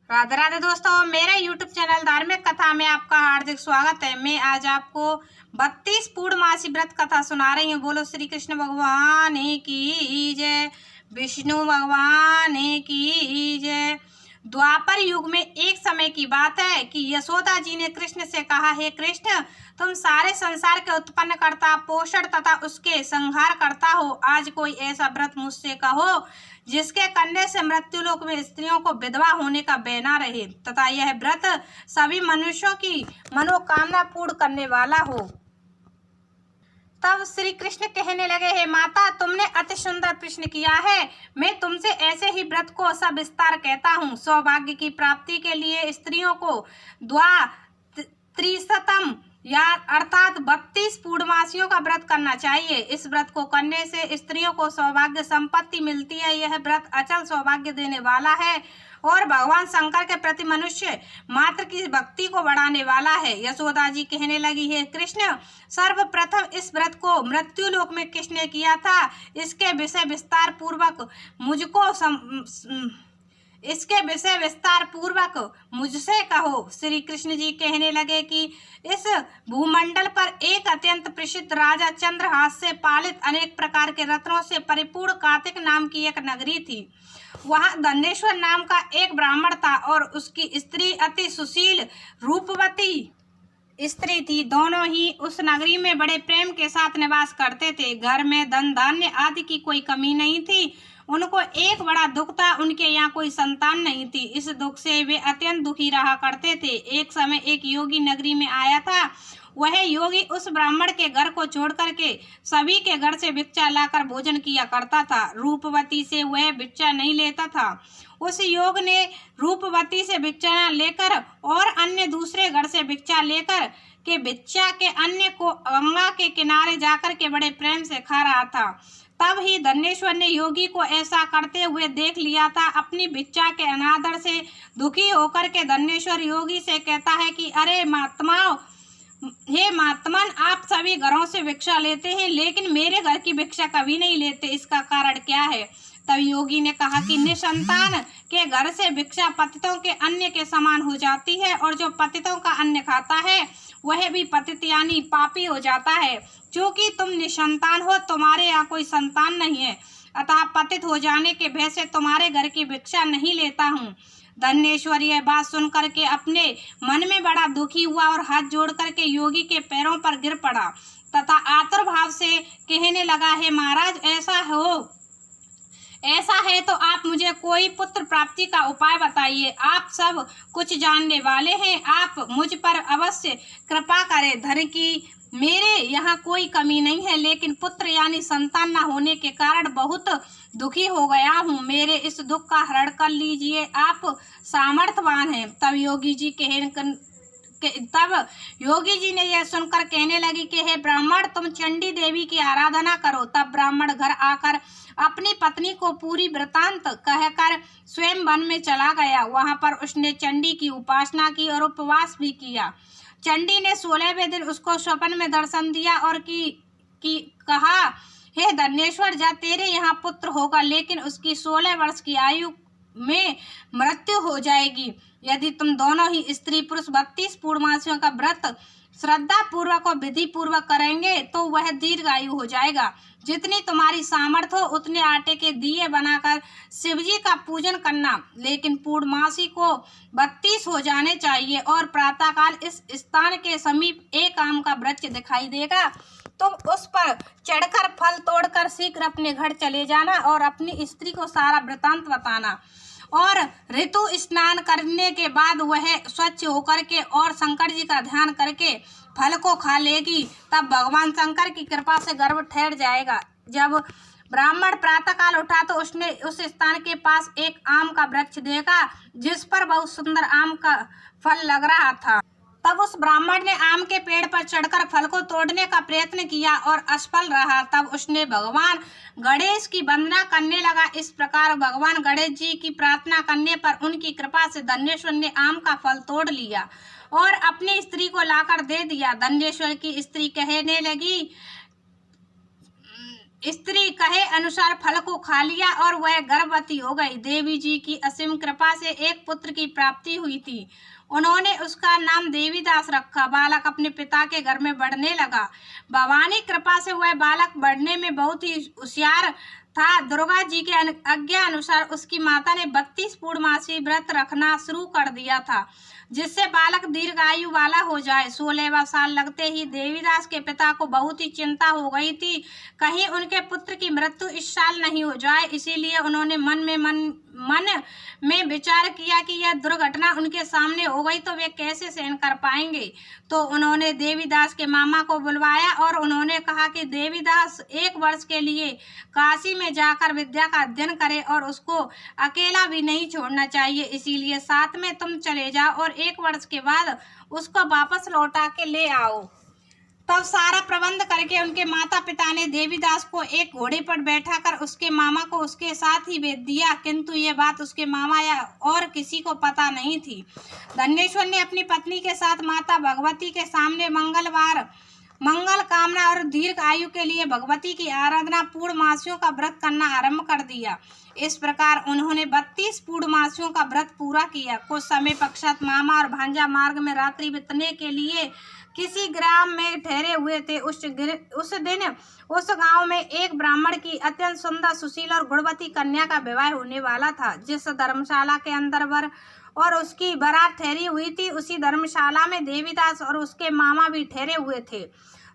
राधे राधे दोस्तों, मेरे YouTube channel धार्मिक कथा में आपका हार्दिक स्वागत है। मैं आज आपको 32 पूर्णमासी व्रत कथा सुना रही हूँ। बोलो श्री कृष्ण भगवान की जय, विष्णु भगवान की जय। द्वापर युग में एक समय की बात है कि यशोदा जी ने कृष्ण से कहा, हे कृष्ण, तुम सारे संसार के उत्पन्न करता, पोषण तथा उसके संहार करता हो। आज कोई ऐसा व्रत मुझसे कहो जिसके करने से मृत्युलोक में स्त्रियों को विधवा होने का भय न रहे तथा यह व्रत सभी मनुष्यों की मनोकामना पूर्ण करने वाला हो। तब श्री कृष्ण कहने लगे, हे माता, तुमने अति सुंदर प्रश्न किया है। मैं तुमसे ऐसे ही व्रत को सविस्तार कहता हूँ। सौभाग्य की प्राप्ति के लिए स्त्रियों को त्रिशतम या अर्थात 32 पूर्णमासियों का व्रत करना चाहिए। इस व्रत को करने से स्त्रियों को सौभाग्य संपत्ति मिलती है। यह व्रत अचल सौभाग्य देने वाला है और भगवान शंकर के प्रति मनुष्य मात्र की भक्ति को बढ़ाने वाला है। यशोदा जी कहने लगी, हे कृष्ण, सर्वप्रथम इस व्रत को मृत्युलोक में किसने किया था, इसके विषय विस्तार पूर्वक मुझसे कहो। श्री कृष्ण जी कहने लगे कि इस भूमंडल पर एक अत्यंत प्रसिद्ध राजा चंद्रहास से पालित अनेक प्रकार के रत्नों से परिपूर्ण कार्तिक नाम की एक नगरी थी। वहां धनेश्वर नाम का एक ब्राह्मण था और उसकी स्त्री अति सुशील रूपवती स्त्री थी। दोनों ही उस नगरी में बड़े प्रेम के साथ निवास करते थे। घर में धन धान्य आदि की कोई कमी नहीं थी। उनको एक बड़ा दुख था, उनके यहाँ कोई संतान नहीं थी। इस दुख से वे अत्यंत दुखी रहा करते थे। एक समय एक योगी नगरी में आया था। वह योगी उस ब्राह्मण के घर को छोड़ करके सभी के घर से भिक्षा लाकर भोजन किया करता था। रूपवती से वह भिक्षा नहीं लेता था। उस योग ने रूपवती से भिक्षा लेकर और अन्य दूसरे घर से भिक्षा लेकर के भिक्षा के अन्य को गंगा के किनारे जाकर के बड़े प्रेम से खा रहा था। तब ही धनेश्वर ने योगी को ऐसा करते हुए देख लिया था। अपनी भिक्षा के अनादर से दुखी होकर के धनेश्वर योगी से कहता है कि अरे महात्माओं, हे महात्मन, आप सभी घरों से भिक्षा लेते हैं लेकिन मेरे घर की भिक्षा कभी नहीं लेते, इसका कारण क्या है? तब योगी ने कहा कि निसंतान के घर से भिक्षा पतितों के अन्न के समान हो जाती है और जो पतितों का अन्न खाता है वह भी पतित यानी पापी हो जाता है। क्योंकि तुम निसंतान हो, तुम्हारे यहाँ कोई संतान नहीं है, अतः पतित हो जाने के भय से तुम्हारे घर की भिक्षा नहीं लेता हूँ। धनेश्वर यह बात सुन करके अपने मन में बड़ा दुखी हुआ और हाथ जोड़ करके योगी के पैरों पर गिर पड़ा तथा आतुर भाव से कहने लगा, हे महाराज, ऐसा है तो आप मुझे कोई पुत्र प्राप्ति का उपाय बताइए। आप सब कुछ जानने वाले हैं, आप मुझ पर अवश्य कृपा करें। धन की मेरे यहाँ कोई कमी नहीं है, लेकिन पुत्र यानी संतान न होने के कारण बहुत दुखी हो गया हूँ। मेरे इस दुख का हरण कर लीजिए, आप सामर्थ्यवान हैं। तब योगी जी ने यह सुनकर कहने लगी कि हे ब्राह्मण, तुम चंडी देवी की आराधना करो। तब ब्राह्मण घर आकर अपनी पत्नी को पूरी वृतांत कहकर स्वयं वन में चला गया। वहां पर उसने चंडी की उपासना की और उपवास भी किया। चंडी ने 16वें दिन उसको स्वप्न में दर्शन दिया और कहा, हे धनेश्वर, जा तेरे यहाँ पुत्र होगा, लेकिन उसकी 16 वर्ष की आयु में मृत्यु हो जाएगी। यदि तुम दोनों ही स्त्री पुरुष 32 पूर्णमासियों का व्रत श्रद्धा पूर्वक और विधि पूर्वक करेंगे तो वह दीर्घायु हो जाएगा। जितनी तुम्हारी सामर्थ्य हो उतने आटे के दिए बनाकर शिवजी का पूजन करना, लेकिन पूर्णमासी को 32 हो जाने चाहिए। और प्रातःकाल इस स्थान के समीप एक आम का वृक्ष दिखाई देगा, तुम उस पर चढ़कर फल तोड़कर शीघ्र अपने घर चले जाना और अपनी स्त्री को सारा वृतांत बताना। और ऋतु स्नान करने के बाद वह स्वच्छ होकर के और शंकर जी का ध्यान करके फल को खा लेगी। तब भगवान शंकर की कृपा से गर्भ ठहर जाएगा। जब ब्राह्मण प्रातःकाल उठा तो उसने उस स्थान के पास एक आम का वृक्ष देखा जिस पर बहुत सुंदर आम का फल लग रहा था। तब उस ब्राह्मण ने आम के पेड़ पर चढ़कर फल को तोड़ने का प्रयत्न किया और असफल रहा। तब उसने भगवान गणेश की वंदना करने लगा। इस प्रकार भगवान गणेश जी की प्रार्थना करने पर उनकी कृपा से धनेश्वर ने आम का फल तोड़ लिया और अपनी स्त्री को लाकर दे दिया। धनेश्वर की स्त्री कहने लगी, स्त्री कहे अनुसार फल को खा लिया और वह गर्भवती हो गई। देवी जी की असीम कृपा से एक पुत्र की प्राप्ति हुई थी। उन्होंने उसका नाम देवीदास रखा। बालक अपने पिता के घर में बढ़ने लगा। भवानी कृपा से वह बालक बढ़ने में बहुत ही होशियार था। दुर्गा जी के आज्ञा अनुसार उसकी माता ने 32 पूर्णमासी व्रत रखना शुरू कर दिया था, जिससे बालक दीर्घायु वाला हो जाए। 16वां साल लगते ही देवीदास के पिता को बहुत ही चिंता हो गई थी, कहीं उनके पुत्र की मृत्यु इस साल नहीं हो जाए। इसीलिए उन्होंने मन में विचार किया कि यह दुर्घटना उनके सामने हो गई तो वे कैसे सहन कर पाएंगे। तो उन्होंने देवीदास के मामा को बुलवाया और उन्होंने कहा कि देवीदास 1 वर्ष के लिए काशी में जाकर विद्या का अध्ययन करे और उसको अकेला भी नहीं छोड़ना चाहिए, इसीलिए साथ में तुम चले जाओ और 1 वर्ष के बाद उसको वापस लौटा के ले आओ। तब सारा प्रबंध करके उनके माता पिता ने देवीदास को एक घोड़े पर बैठा कर उसके मामा को उसके साथ ही भेज दिया, किंतु ये बात उसके मामा या और किसी को पता नहीं थी। धनेश्वर ने अपनी पत्नी के साथ माता भगवती के सामने मंगल कामना और दीर्घ आयु के लिए भगवती की आराधना पूर्णमासियों का व्रत करना आरंभ कर दिया। इस प्रकार उन्होंने 32 पूर्णमासियों का व्रत पूरा किया। कुछ समय पश्चात मामा और भांजा मार्ग में रात्रि बिताने के लिए किसी ग्राम में ठहरे हुए थे। उस दिन उस गांव में एक ब्राह्मण की अत्यंत सुंदर, सुशील और गुणवती कन्या का विवाह होने वाला था। जिस धर्मशाला के अंदर वर और उसकी बारात ठहरी हुई थी, उसी धर्मशाला में देवीदास और उसके मामा भी ठहरे हुए थे।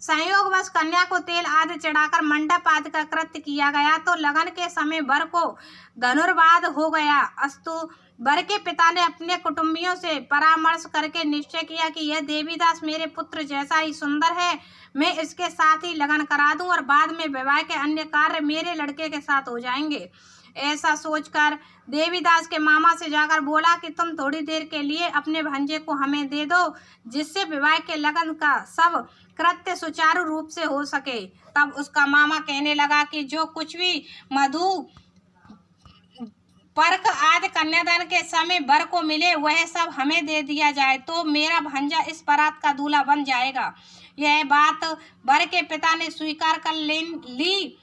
संयोगवश कन्या को तेल आदि चढ़ाकर मंडप आदि का कृत्य किया गया तो लगन के समय वर को धनुर्वाद हो गया। अस्तु वर के पिता ने अपने कुटुंबियों से परामर्श करके निश्चय किया कि यह देवीदास मेरे पुत्र जैसा ही सुंदर है, मैं इसके साथ ही लगन करा दूं और बाद में विवाह के अन्य कार्य मेरे लड़के के साथ हो जाएंगे। ऐसा सोचकर देवीदास के मामा से जाकर बोला कि तुम थोड़ी देर के लिए अपने भांजे को हमें दे दो, जिससे विवाह के लगन का सब कृत्य सुचारू रूप से हो सके। तब उसका मामा कहने लगा कि जो कुछ भी मधु पर्क आदि कन्यादान के समय वर को मिले वह सब हमें दे दिया जाए तो मेरा भांजा इस बारात का दूल्हा बन जाएगा। यह बात वर के पिता ने स्वीकार कर ली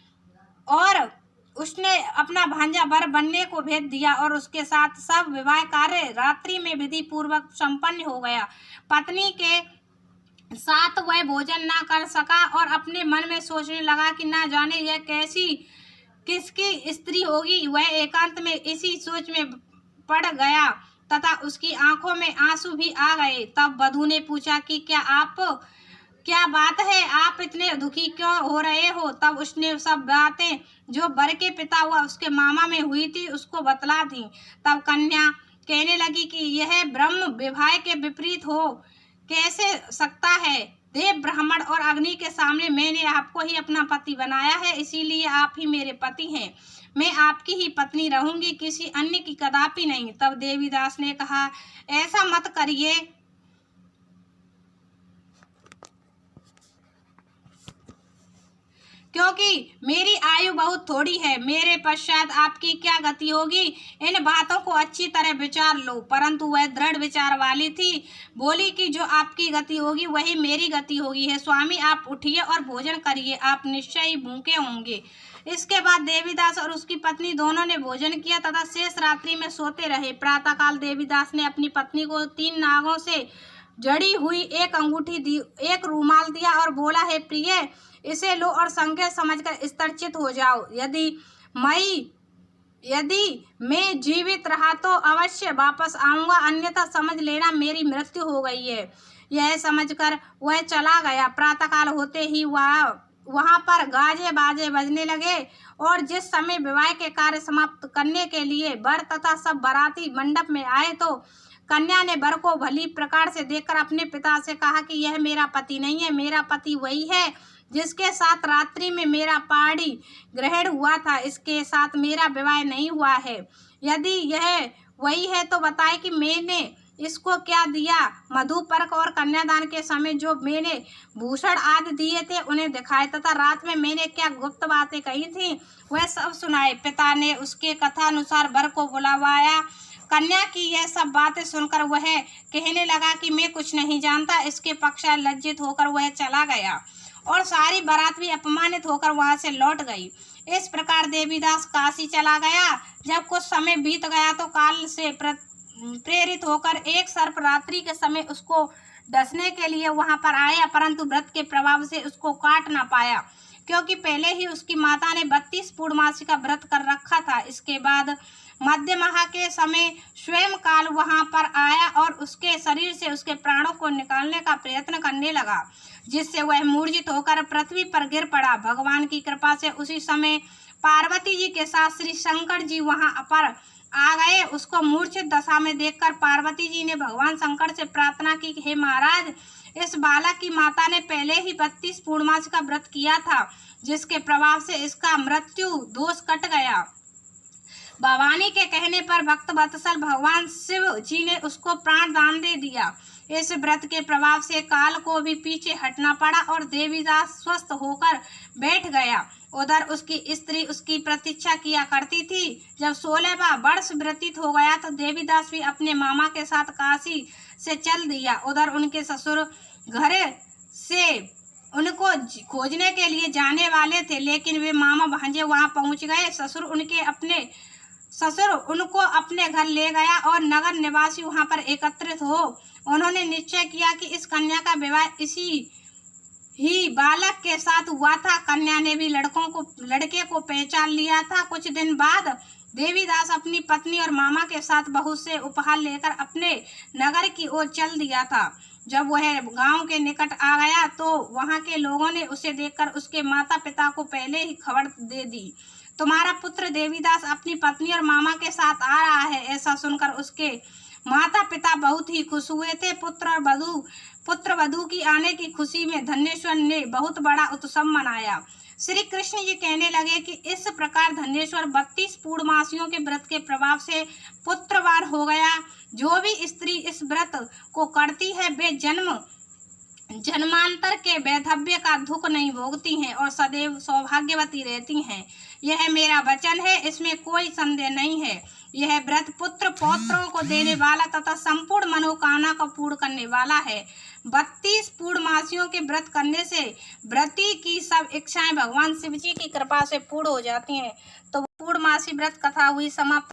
और उसने अपना भांजा वर बनने को भेज दिया और उसके साथ सब विवाह कार्य रात्रि में विधि पूर्वक संपन्न हो गया। पत्नी के साथ वह भोजन ना कर सका और अपने मन में सोचने लगा कि ना जाने यह किसकी स्त्री होगी। वह एकांत में इसी सोच में पड़ गया तथा उसकी आंखों में आंसू भी आ गए। तब वधू ने पूछा कि क्या बात है, आप इतने दुखी क्यों हो रहे हो। तब उसने सब बातें जो वर के पिता व उसके मामा में हुई थी उसको बतला दी। तब कन्या कहने लगी कि यह ब्रह्म विवाह के विपरीत हो कैसे सकता है। देव, ब्राह्मण और अग्नि के सामने मैंने आपको ही अपना पति बनाया है, इसीलिए आप ही मेरे पति हैं। मैं आपकी ही पत्नी रहूंगी, किसी अन्य की कदापि नहीं। तब देवीदास ने कहा, ऐसा मत करिए, क्योंकि मेरी आयु बहुत थोड़ी है। मेरे पश्चात आपकी क्या गति होगी, इन बातों को अच्छी तरह विचार लो। परंतु वह दृढ़ विचार वाली थी, बोली कि जो आपकी गति होगी वही मेरी गति होगी। है स्वामी, आप उठिए और भोजन करिए, आप निश्चय ही भूखे होंगे। इसके बाद देवीदास और उसकी पत्नी दोनों ने भोजन किया तथा शेष रात्रि में सोते रहे। प्रातःकाल देवीदास ने अपनी पत्नी को 3 नागों से जड़ी हुई एक अंगूठी दी, एक रूमाल दिया और बोला, है प्रिय, इसे लो और संकेत समझकर स्तर्चित हो जाओ। यदि मैं जीवित रहा तो अवश्य वापस आऊंगा, अन्यथा समझ लेना मेरी मृत्यु हो गई है। यह समझकर वह चला गया। प्रातःकाल होते ही वहां पर गाजे बाजे बजने लगे और जिस समय विवाह के कार्य समाप्त करने के लिए वर तथा सब बाराती मंडप में आए तो कन्या ने वर को भली प्रकार से देखकर अपने पिता से कहा कि यह मेरा पति नहीं है, मेरा पति वही है जिसके साथ रात्रि में मेरा पाणी ग्रहण हुआ था, इसके साथ मेरा विवाह नहीं हुआ है। यदि यह वही है तो बताए कि मैंने इसको क्या दिया। मधुपर्क और कन्यादान के समय जो मैंने भूषण आदि दिए थे उन्हें दिखाए तथा रात में मैंने क्या गुप्त बातें कही थी वह सब सुनाए। पिता ने उसके कथानुसार वर को बुलवाया। कन्या की यह सब बातें सुनकर वह कहने लगा कि मैं कुछ नहीं जानता। इसके पश्चात लज्जित होकर वह चला गया और सारी बारात भी अपमानित होकर वहां से लौट गई। इस प्रकार देवीदास काशी चला गया। जब कुछ समय बीत गया तो काल से प्रेरित होकर एक सर्प रात्रि के समय उसको डसने के लिए वहां पर आया, परंतु व्रत के प्रभाव से उसको काट ना पाया, क्योंकि पहले ही उसकी माता ने 32 पूर्णमासी का व्रत कर रखा था। इसके बाद मध्य माह के समय स्वयं काल वहां पर आया और उसके शरीर से उसके प्राणों को निकालने का प्रयत्न करने लगा, जिससे वह मूर्छित होकर पृथ्वी पर गिर पड़ा। भगवान की कृपा से उसी समय पार्वती जी के साथ श्री शंकर जी वहां पर आ गए। उसको मूर्छित दशा में देखकर पार्वती जी ने भगवान शंकर से प्रार्थना की, हे महाराज, इस बालक की माता ने पहले ही 32 पूर्णमासी का व्रत किया था, जिसके प्रभाव से इसका मृत्यु दोष कट गया। भवानी के कहने पर भक्त वत्सल भगवान शिव जी ने उसको प्राण दान दे दिया। इस व्रत के प्रभाव से काल को भी पीछे हटना पड़ा और देवीदास स्वस्थ होकर बैठ गया। उधर उसकी स्त्री उसकी प्रतीक्षा किया करती थी। जब 16वां वर्ष व्यतीत हो गया तो देवीदास भी अपने मामा के साथ काशी से चल दिया। उधर उनके ससुर घर से उनको खोजने के लिए जाने वाले थे, लेकिन वे मामा भांजे वहां पहुंच गए। ससुर उनको अपने घर ले गया और नगर निवासी वहां पर एकत्रित हो उन्होंने निश्चय किया कि इस कन्या का विवाह इसी ही बालक के साथ हुआ था। कन्या ने भी लड़के को पहचान लिया था। कुछ दिन बाद देवीदास अपनी पत्नी और मामा के साथ बहुत से उपहार लेकर अपने नगर की ओर चल दिया था। जब वह गांव के निकट आ गया तो वहां के लोगों ने उसे देखकर उसके माता पिता को पहले ही खबर दे दी, तुम्हारा पुत्र देवीदास अपनी पत्नी और मामा के साथ आ रहा है। ऐसा सुनकर उसके माता पिता बहुत ही खुश हुए थे। पुत्र वधू की आने की खुशी में धन्येश्वर ने बहुत बड़ा उत्सव मनाया। श्री कृष्ण जी कहने लगे कि इस प्रकार धन्येश्वर 32 पूर्णमासियों के व्रत के प्रभाव से पुत्रवान हो गया। जो भी स्त्री इस व्रत को करती है वे जन्मांतर के वैधव्य का दुख नहीं भोगती हैं और सदैव सौभाग्यवती रहती हैं। यह मेरा वचन है, इसमें कोई संदेह नहीं है। यह व्रत पुत्र पौत्रों को देने वाला तथा संपूर्ण मनोकामना को पूर्ण करने वाला है। 32 पूर्णमासियों के व्रत करने से व्रती की सब इच्छाएं भगवान शिव जी की कृपा से पूर्ण हो जाती हैं। तो पूर्णमासी व्रत कथा हुई समाप्त।